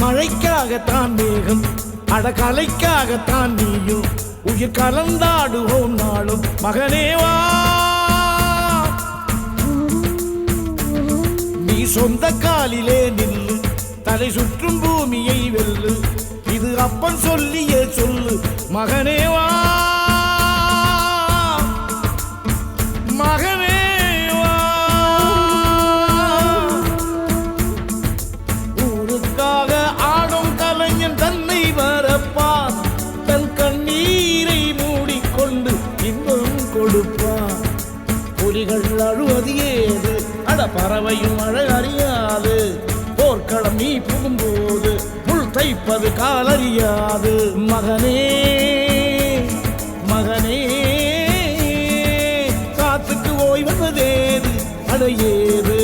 மழைக்காகத்தான் மேகம் அடகலைக்காகத்தான் நீயும் உயிர் கலந்தாடுவோம் நாளும் மகனேவா நீ சொந்த காலிலே நில்லு தலை சுற்றும் பூமியை வெல்லு இது அப்பன் சொல்லியே சொல்லு மகனேவா மகனேவா ஊருக்காக ஆடும் கலைஞன் தன்னை வரப்பான் தன் கண்ணீரை மூடிக்கொண்டு இன்பம் கொடுப்பான் புலிகள் அழுவது ஏது அட பறவையும் அழகறியாது போர்க்களம் நீ புகும்போது முள் தைப்பது காலறியாது மகனே மகனே காத்துக்கு ஓய்வதேது அடையேது